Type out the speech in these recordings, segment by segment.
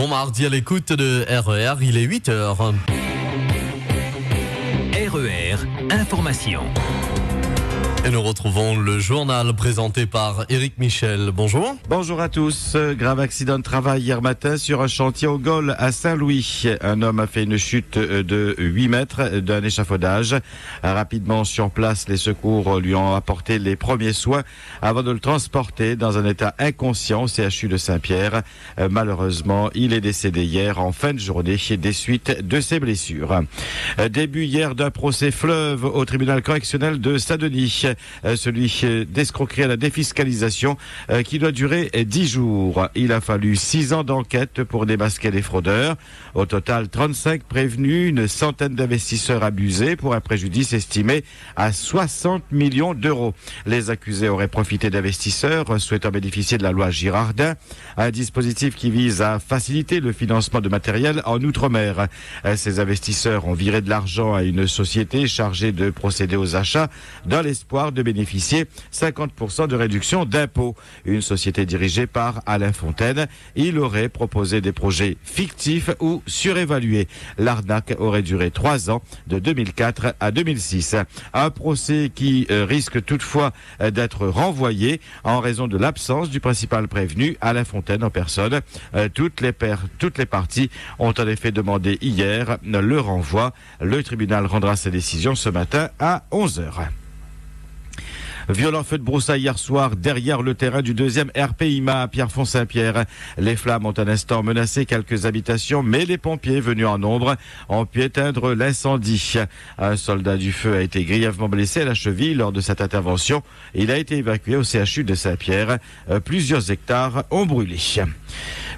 Bon mardi à l'écoute de RER, il est 8h. RER, information. Et nous retrouvons le journal présenté par Éric Michel. Bonjour. Bonjour à tous. Grave accident de travail hier matin sur un chantier au Gaulle à Saint-Louis. Un homme a fait une chute de 8 mètres d'un échafaudage. Rapidement sur place, les secours lui ont apporté les premiers soins avant de le transporter dans un état inconscient au CHU de Saint-Pierre. Malheureusement, il est décédé hier en fin de journée des suites de ses blessures. Début hier d'un procès fleuve au tribunal correctionnel de Saint-Denis. Celui d'escroquerie à la défiscalisation qui doit durer 10 jours. Il a fallu 6 ans d'enquête pour démasquer les fraudeurs. Au total, 35 prévenus, une centaine d'investisseurs abusés pour un préjudice estimé à 60 millions d'euros. Les accusés auraient profité d'investisseurs souhaitant bénéficier de la loi Girardin, un dispositif qui vise à faciliter le financement de matériel en Outre-mer. Ces investisseurs ont viré de l'argent à une société chargée de procéder aux achats dans l'espoir de bénéficier 50% de réduction d'impôts. Une société dirigée par Alain Fontaine. Il aurait proposé des projets fictifs ou surévalués. L'arnaque aurait duré 3 ans, de 2004 à 2006. Un procès qui risque toutefois d'être renvoyé en raison de l'absence du principal prévenu, Alain Fontaine en personne. Toutes les parties ont en effet demandé hier le renvoi. Le tribunal rendra sa décision ce matin à 11h. Violent feu de broussailles hier soir derrière le terrain du 2e RPIMA à Pierrefonds-Saint-Pierre. Les flammes ont un instant menacé quelques habitations, mais les pompiers venus en nombre ont pu éteindre l'incendie. Un soldat du feu a été grièvement blessé à la cheville lors de cette intervention. Il a été évacué au CHU de Saint-Pierre. Plusieurs hectares ont brûlé.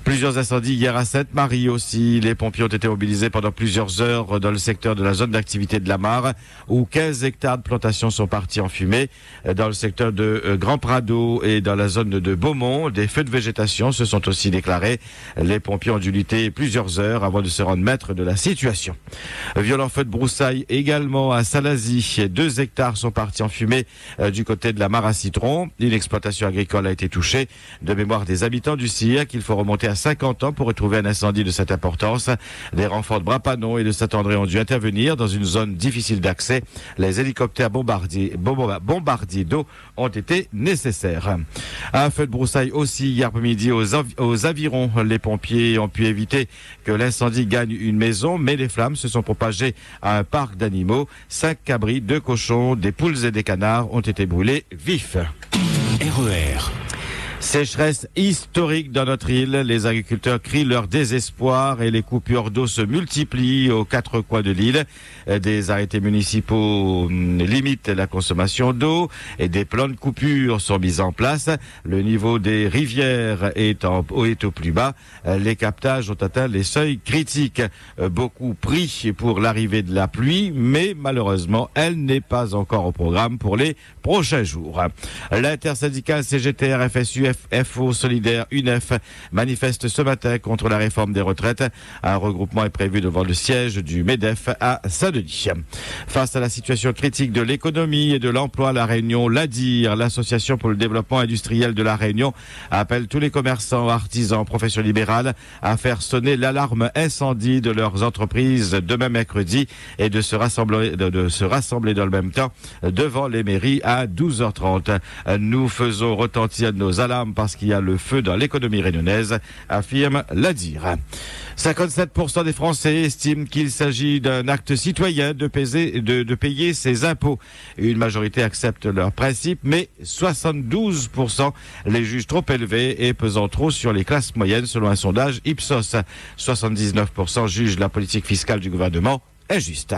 Plusieurs incendies hier à Sainte-Marie aussi. Les pompiers ont été mobilisés pendant plusieurs heures dans le secteur de la zone d'activité de la Mare, où 15 hectares de plantations sont partis en fumée. Dans le secteur de Grand Prado et dans la zone de Beaumont, des feux de végétation se sont aussi déclarés. Les pompiers ont dû lutter plusieurs heures avant de se rendre maître de la situation. Violent feu de broussailles également à Salazie. 2 hectares sont partis en fumée du côté de la Mare à Citron. Une exploitation agricole a été touchée. De mémoire des habitants du CIR, qu'il faut remonter à 50 ans pour retrouver un incendie de cette importance. Des renforts de Brapanon et de Saint-André ont dû intervenir dans une zone difficile d'accès. Les hélicoptères bombardiers d'eau ont été nécessaires. Un feu de broussailles aussi hier après-midi aux Avirons. Les pompiers ont pu éviter que l'incendie gagne une maison, mais les flammes se sont propagées à un parc d'animaux. 5 cabris, 2 cochons, des poules et des canards ont été brûlés vifs. RER. Sécheresse historique dans notre île. Les agriculteurs crient leur désespoir et les coupures d'eau se multiplient aux 4 coins de l'île. Des arrêtés municipaux limitent la consommation d'eau et des plans de coupure sont mis en place. Le niveau des rivières est au plus bas. Les captages ont atteint les seuils critiques. Beaucoup prient pour l'arrivée de la pluie, mais malheureusement, elle n'est pas encore au programme pour les prochains jours. L'intersyndicale CGTR FSU FO Solidaire UNEF manifeste ce matin contre la réforme des retraites. Un regroupement est prévu devant le siège du MEDEF à Saint-Denis. Face à la situation critique de l'économie et de l'emploi, La Réunion, l'ADIR, l'Association pour le développement industriel de La Réunion, appelle tous les commerçants, artisans, professions libérales à faire sonner l'alarme incendie de leurs entreprises demain mercredi et de se rassembler dans le même temps devant les mairies à 12h30. Nous faisons retentir nos alarmes parce qu'il y a le feu dans l'économie réunionnaise, affirme l'ADIR. 57% des Français estiment qu'il s'agit d'un acte citoyen de payer ses impôts. Une majorité accepte leur principe, mais 72% les jugent trop élevés et pesant trop sur les classes moyennes selon un sondage Ipsos. 79% jugent la politique fiscale du gouvernement injuste.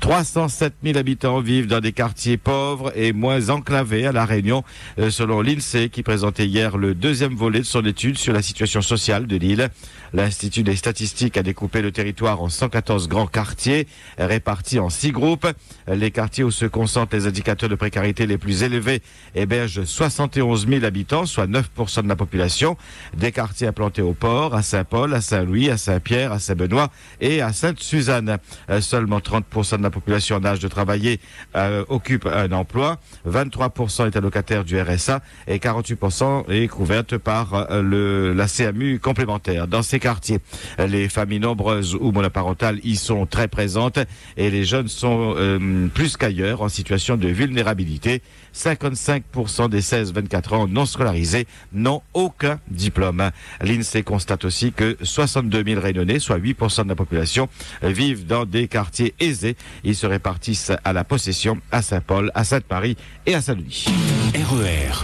307 000 habitants vivent dans des quartiers pauvres et moins enclavés à La Réunion, selon l'INSEE qui présentait hier le 2e volet de son étude sur la situation sociale de l'île. L'Institut des statistiques a découpé le territoire en 114 grands quartiers répartis en 6 groupes. Les quartiers où se concentrent les indicateurs de précarité les plus élevés hébergent 71 000 habitants, soit 9% de la population. Des quartiers implantés au port, à Saint-Paul, à Saint-Louis, à Saint-Pierre, à Saint-Benoît et à Sainte-Suzanne. Seulement 30% de la population en âge de travailler occupe un emploi. 23% est allocataire du RSA et 48% est couverte par la CMU complémentaire. Dans ces quartiers, les familles nombreuses ou monoparentales y sont très présentes et les jeunes sont plus qu'ailleurs en situation de vulnérabilité. 55% des 16-24 ans non scolarisés n'ont aucun diplôme. L'INSEE constate aussi que 62 000 Réunionnais, soit 8% de la population, vivent dans des quartiers aisés. Ils se répartissent à la Possession, à Saint-Paul, à Sainte-Marie et à Saint-Denis. RER.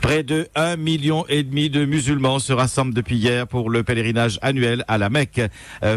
Près de 1,5 million de musulmans se rassemblent depuis hier pour le pèlerinage annuel à la Mecque.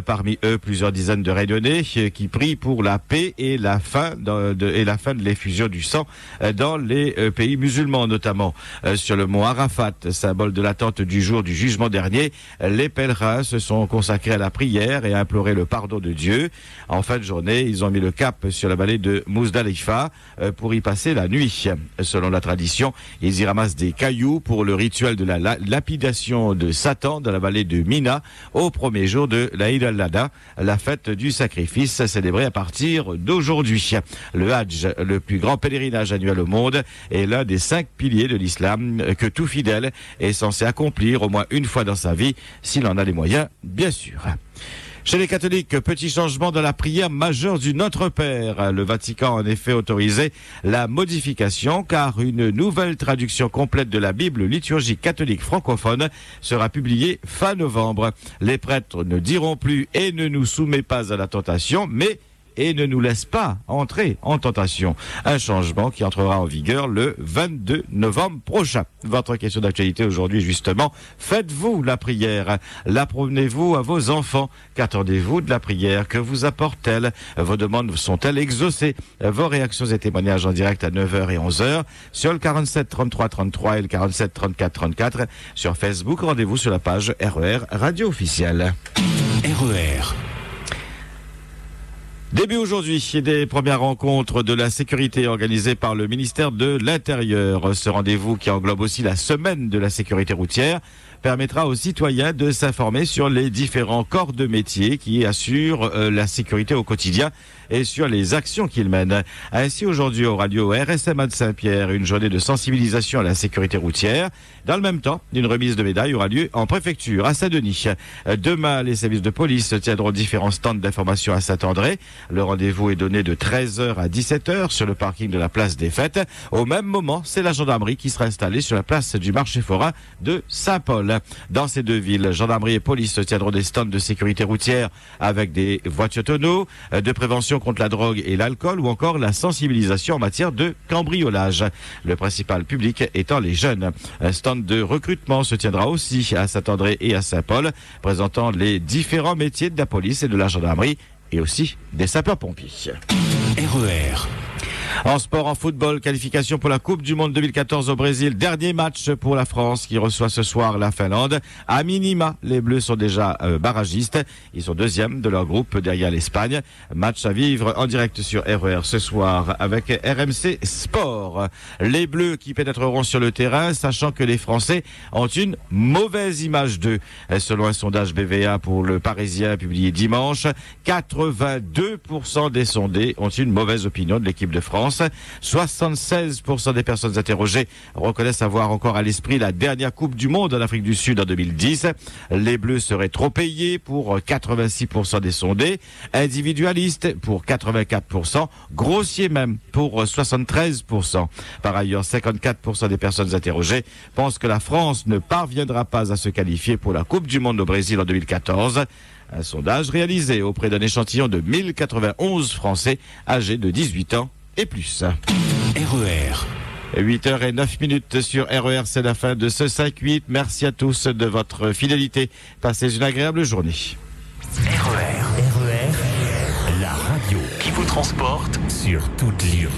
Parmi eux, plusieurs dizaines de Réunionnais qui prient pour la paix et la fin de l'effusion du sang dans les pays musulmans notamment. Sur le mont Arafat, symbole de l'attente du jour du jugement dernier, les pèlerins se sont consacrés à la prière et à implorer le pardon de Dieu. En fin de journée, ils ont mis le cap sur la vallée de Mouzdalifa pour y passer la nuit. Selon la tradition, ils y ramassent des cailloux pour le rituel de la lapidation de Satan dans la vallée de Mina au premier jour de l'Aïd al-Adha, la fête du sacrifice célébrée à partir d'aujourd'hui. Le Hajj, le plus grand pèlerinage annuel au monde, est l'un des 5 piliers de l'islam que tout fidèle est censé accomplir au moins une fois dans sa vie, s'il en a les moyens, bien sûr. Chez les catholiques, petit changement dans la prière majeure du Notre Père. Le Vatican a en effet autorisé la modification car une nouvelle traduction complète de la Bible liturgique catholique francophone sera publiée fin novembre. Les prêtres ne diront plus « et ne nous soumet pas à la tentation », mais et ne nous laisse pas entrer en tentation. Un changement qui entrera en vigueur le 22 novembre prochain. Votre question d'actualité aujourd'hui, justement, faites-vous la prière? L'apprenez-vous à vos enfants? Qu'attendez-vous de la prière? Que vous apporte-t-elle? Vos demandes sont-elles exaucées? Vos réactions et témoignages en direct à 9h et 11h sur le 47 33 33 et le 47 34 34. Sur Facebook, rendez-vous sur la page RER Radio Officielle. RER. Début aujourd'hui des premières rencontres de la sécurité organisées par le ministère de l'Intérieur. Ce rendez-vous qui englobe aussi la semaine de la sécurité routière permettra aux citoyens de s'informer sur les différents corps de métier qui assurent la sécurité au quotidien et sur les actions qu'ils mènent. Ainsi, aujourd'hui, au radio RSMA de Saint-Pierre, une journée de sensibilisation à la sécurité routière. Dans le même temps, une remise de médailles aura lieu en préfecture à Saint-Denis. Demain, les services de police tiendront différents stands d'information à Saint-André. Le rendez-vous est donné de 13h à 17h sur le parking de la place des Fêtes. Au même moment, c'est la gendarmerie qui sera installée sur la place du marché forain de Saint-Paul. Dans ces deux villes, gendarmerie et police tiendront des stands de sécurité routière avec des voitures tonneaux, de prévention contre la drogue et l'alcool ou encore la sensibilisation en matière de cambriolage. Le principal public étant les jeunes. Un stand de recrutement se tiendra aussi à Saint-André et à Saint-Paul, présentant les différents métiers de la police et de la gendarmerie et aussi des sapeurs-pompiers. RER. En sport, en football, qualification pour la Coupe du Monde 2014 au Brésil. Dernier match pour la France qui reçoit ce soir la Finlande. À minima, les Bleus sont déjà barragistes. Ils sont deuxièmes de leur groupe derrière l'Espagne. Match à vivre en direct sur RER ce soir avec RMC Sport. Les Bleus qui pénétreront sur le terrain, sachant que les Français ont une mauvaise image d'eux. Selon un sondage BVA pour le Parisien publié dimanche, 82% des sondés ont une mauvaise opinion de l'équipe de France. 76% des personnes interrogées reconnaissent avoir encore à l'esprit la dernière Coupe du Monde en Afrique du Sud en 2010. Les Bleus seraient trop payés pour 86% des sondés, individualistes pour 84%, grossiers même pour 73%. Par ailleurs, 54% des personnes interrogées pensent que la France ne parviendra pas à se qualifier pour la Coupe du Monde au Brésil en 2014. Un sondage réalisé auprès d'un échantillon de 1091 Français âgés de 18 ans et plus. RER. 8h09 sur RER, c'est la fin de ce 5-8. Merci à tous de votre fidélité. Passez une agréable journée. RER, la radio qui vous transporte sur toute l'île.